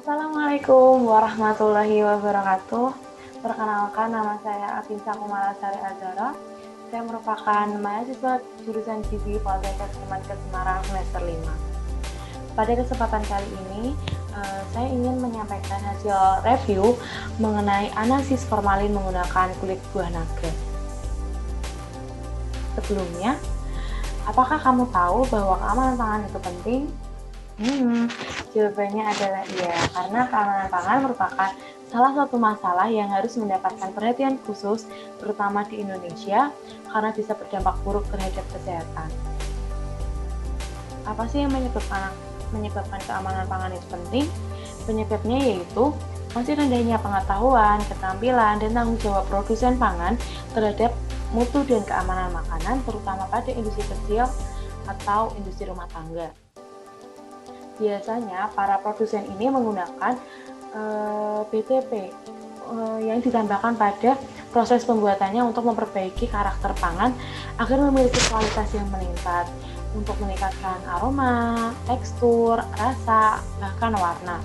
Assalamualaikum warahmatullahi wabarakatuh. Perkenalkan, nama saya Afinsa Kumalasari Azhara. Saya merupakan mahasiswa jurusan Gizi Poltekkes Kemenkes Semarang semester 5. Pada kesempatan kali ini, saya ingin menyampaikan hasil review mengenai analisis formalin menggunakan kulit buah naga. Sebelumnya, apakah kamu tahu bahwa keamanan pangan itu penting? Jawabannya adalah iya, karena keamanan pangan merupakan salah satu masalah yang harus mendapatkan perhatian khusus, terutama di Indonesia, karena bisa berdampak buruk terhadap kesehatan. Apa sih yang menyebabkan keamanan pangan itu penting? Penyebabnya yaitu masih rendahnya pengetahuan, keterampilan, dan tanggung jawab produsen pangan terhadap mutu dan keamanan makanan, terutama pada industri kecil atau industri rumah tangga. Biasanya para produsen ini menggunakan BTP yang ditambahkan pada proses pembuatannya untuk memperbaiki karakter pangan agar memiliki kualitas yang meningkat, untuk meningkatkan aroma, tekstur, rasa, bahkan warna.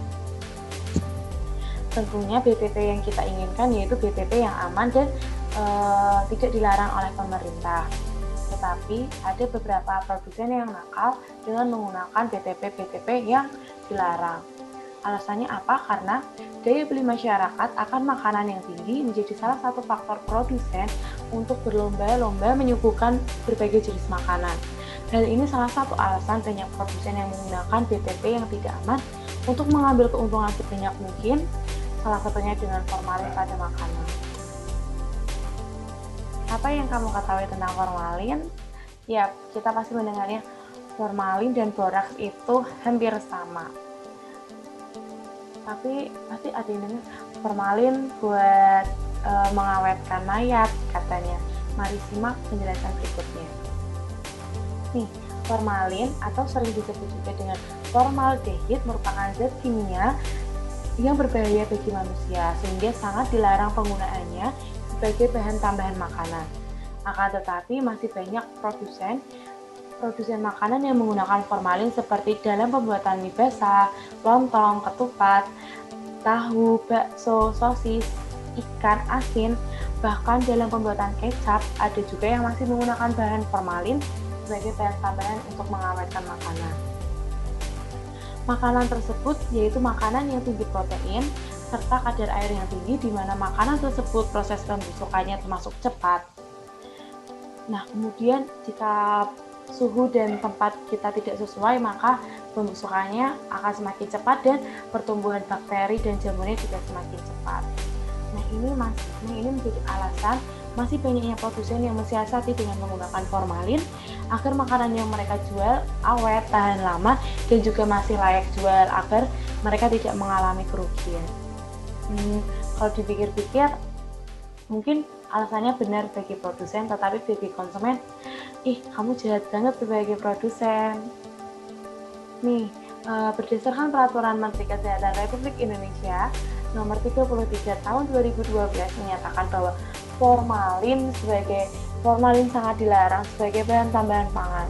Tentunya BTP yang kita inginkan yaitu BTP yang aman dan tidak dilarang oleh pemerintah. Tetapi ada beberapa produsen yang nakal dengan menggunakan BTP yang dilarang. Alasannya apa? Karena daya beli masyarakat akan makanan yang tinggi menjadi salah satu faktor produsen untuk berlomba-lomba menyuguhkan berbagai jenis makanan. Hal ini salah satu alasan banyak produsen yang menggunakan BTP yang tidak aman untuk mengambil keuntungan sebanyak mungkin, salah satunya dengan formalin pada makanan. Apa yang kamu ketahui tentang formalin? Ya, kita pasti mendengarnya formalin dan boraks itu hampir sama. Tapi pasti ada yang dengar formalin buat mengawetkan mayat katanya. Mari simak penjelasan berikutnya. Nih, formalin atau sering disebut juga dengan formaldehid merupakan zat kimia yang berbahaya bagi manusia sehingga sangat dilarang penggunaannya sebagai bahan tambahan makanan. Akan tetapi masih banyak produsen makanan yang menggunakan formalin seperti dalam pembuatan mie basah, lontong, ketupat, tahu, bakso, sosis, ikan asin, bahkan dalam pembuatan kecap ada juga yang masih menggunakan bahan formalin sebagai bahan tambahan untuk mengawetkan makanan. Makanan tersebut yaitu makanan yang tinggi protein serta kadar air yang tinggi, di mana makanan tersebut proses pembusukannya termasuk cepat. Nah, kemudian jika suhu dan tempat kita tidak sesuai, maka pembusukannya akan semakin cepat dan pertumbuhan bakteri dan jamurnya juga semakin cepat. Nah, ini menjadi alasan masih banyaknya produsen yang mensiasati dengan menggunakan formalin agar makanan yang mereka jual awet, tahan lama, dan juga masih layak jual agar mereka tidak mengalami kerugian. Kalau dipikir-pikir, mungkin alasannya benar bagi produsen, tetapi bagi konsumen, kamu jahat banget sebagai produsen. Nih, berdasarkan Peraturan Menteri Kesehatan Republik Indonesia Nomor 33 Tahun 2012 menyatakan bahwa formalin sangat dilarang sebagai bahan tambahan pangan.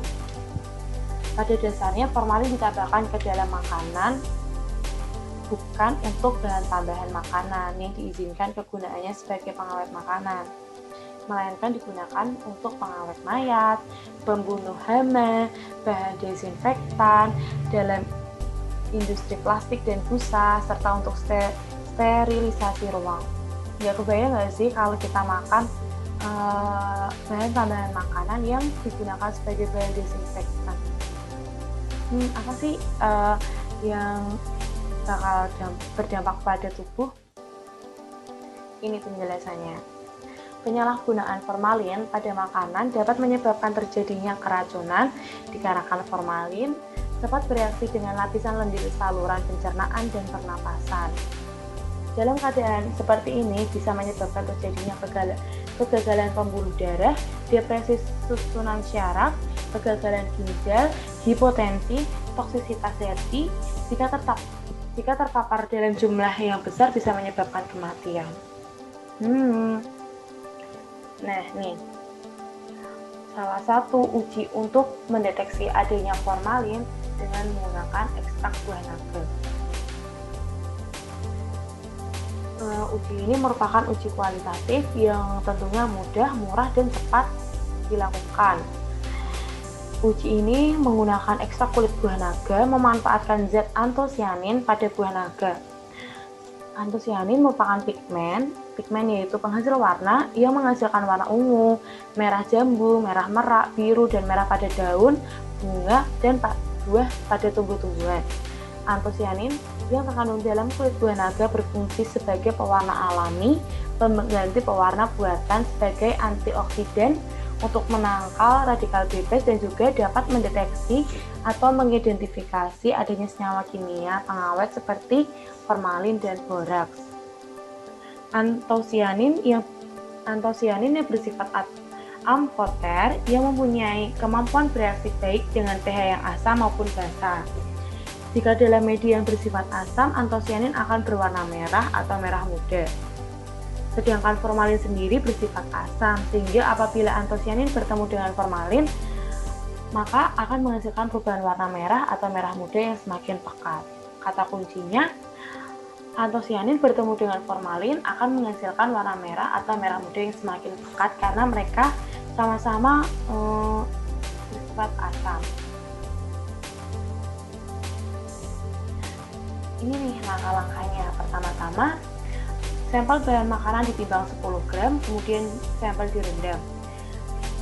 Pada dasarnya, formalin ditambahkan ke dalam makanan bukan untuk bahan tambahan makanan yang diizinkan kegunaannya sebagai pengawet makanan, melainkan digunakan untuk pengawet mayat, pembunuh hama, bahan desinfektan dalam industri plastik dan busa, serta untuk sterilisasi ruang. Ya, kebayang nggak sih kalau kita makan bahan tambahan makanan yang digunakan sebagai bahan desinfektan? Apa sih yang bakal berdampak pada tubuh? Ini penjelasannya. Penyalahgunaan formalin pada makanan dapat menyebabkan terjadinya keracunan dikarenakan formalin dapat bereaksi dengan lapisan lendir saluran pencernaan dan pernapasan. Dalam keadaan seperti ini bisa menyebabkan terjadinya kegagalan pembuluh darah, depresi susunan syaraf, kegagalan ginjal, hipotensi, toksisitas hati. Jika terpapar dalam jumlah yang besar bisa menyebabkan kematian. Nah, nih, salah satu uji untuk mendeteksi adanya formalin dengan menggunakan ekstrak buah naga. Uji ini merupakan uji kualitatif yang tentunya mudah, murah, dan cepat dilakukan. Uji ini menggunakan ekstrak kulit buah naga memanfaatkan zat antosianin pada buah naga. Antosianin merupakan pigmen yaitu penghasil warna yang menghasilkan warna ungu, merah jambu, merah merak, biru, dan merah pada daun, bunga, dan buah pada tumbuh-tumbuhan. Antosianin yang terkandung dalam kulit buah naga berfungsi sebagai pewarna alami, pengganti pewarna buatan sebagai antioksidan untuk menangkal radikal bebas dan juga dapat mendeteksi atau mengidentifikasi adanya senyawa kimia pengawet seperti formalin dan boraks. Antosianin yang bersifat amfoter yang mempunyai kemampuan bereaksi baik dengan pH yang asam maupun basa. Jika dalam media yang bersifat asam, antosianin akan berwarna merah atau merah muda. Sedangkan formalin sendiri bersifat asam, sehingga apabila antosianin bertemu dengan formalin, maka akan menghasilkan perubahan warna merah atau merah muda yang semakin pekat. Kata kuncinya, antosianin bertemu dengan formalin akan menghasilkan warna merah atau merah muda yang semakin pekat karena mereka sama-sama bersifat asam. Ini nih langkah-langkahnya. Pertama-tama, sampel bahan makanan ditimbang 10 gram, kemudian sampel direndam.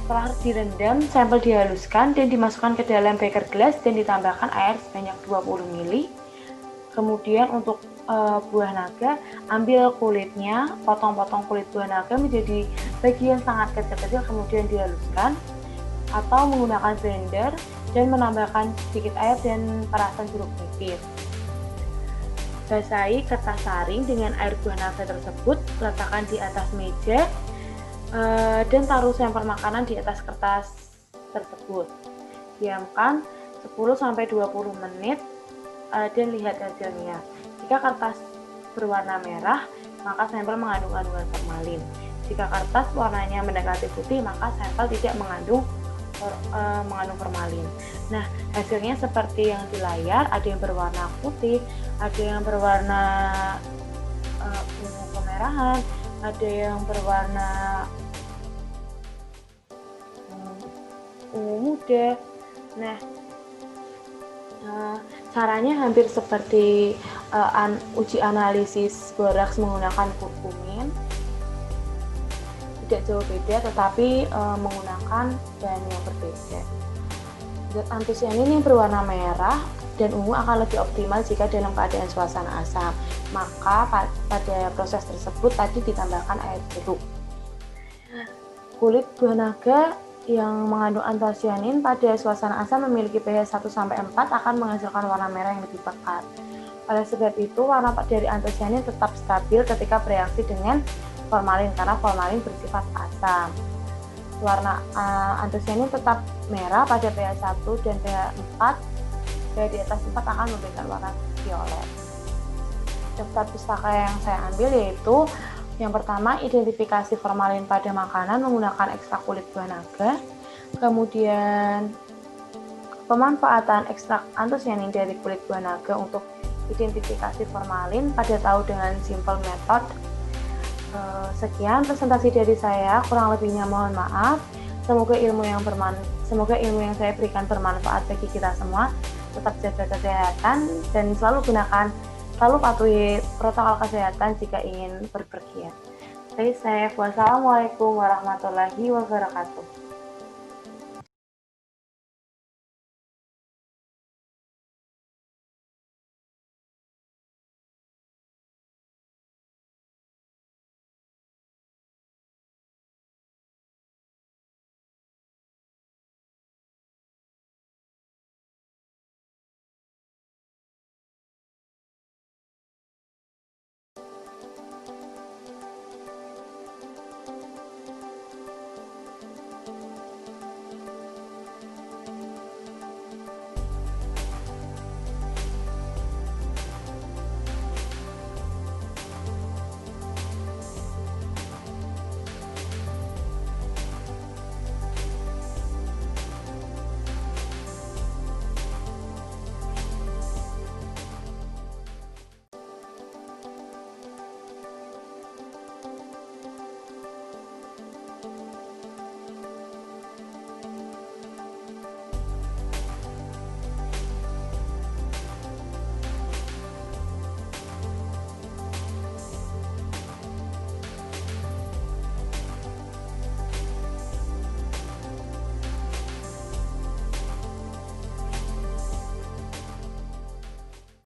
Setelah direndam, sampel dihaluskan dan dimasukkan ke dalam beker gelas dan ditambahkan air sebanyak 20 ml. Kemudian untuk buah naga, ambil kulitnya, potong-potong kulit buah naga menjadi bagian sangat kecil-kecil, kemudian dihaluskan atau menggunakan blender dan menambahkan sedikit air dan perasan jeruk nipis. Basahi kertas saring dengan air buah naga tersebut, letakkan di atas meja dan taruh sampel makanan di atas kertas tersebut. Diamkan 10-20 menit dan lihat hasilnya. Jika kertas berwarna merah, maka sampel mengandung kandungan formalin. Jika kertas warnanya mendekati putih, maka sampel tidak mengandung formalin. Nah, hasilnya seperti yang di layar, ada yang berwarna putih, ada yang berwarna ungu kemerahan, ada yang berwarna ungu muda. Nah, caranya hampir seperti uji analisis boraks menggunakan kurkumin. Tidak jauh beda, tetapi menggunakan bahan yang berbeda. Zat antosianin yang berwarna merah dan ungu akan lebih optimal jika dalam keadaan suasana asam. Maka pada proses tersebut tadi ditambahkan air jeruk. Kulit buah naga yang mengandung antosianin pada suasana asam memiliki pH 1-4 akan menghasilkan warna merah yang lebih pekat. Oleh sebab itu, warna dari antosianin tetap stabil ketika bereaksi dengan formalin karena formalin bersifat asam. Warna antosianin tetap merah pada pH 1 dan pH 4. pH di atas 4 akan memberikan warna violet. Daftar pustaka yang saya ambil yaitu yang pertama, identifikasi formalin pada makanan menggunakan ekstrak kulit buah naga. Kemudian, pemanfaatan ekstrak antosianin dari kulit buah naga untuk identifikasi formalin pada tahu dengan simple method. Sekian presentasi dari saya, kurang lebihnya mohon maaf. Semoga ilmu yang saya berikan bermanfaat bagi kita semua. Tetap jaga kesehatan dan selalu patuhi protokol kesehatan jika ingin berpergian. Stay safe. Wassalamualaikum warahmatullahi wabarakatuh.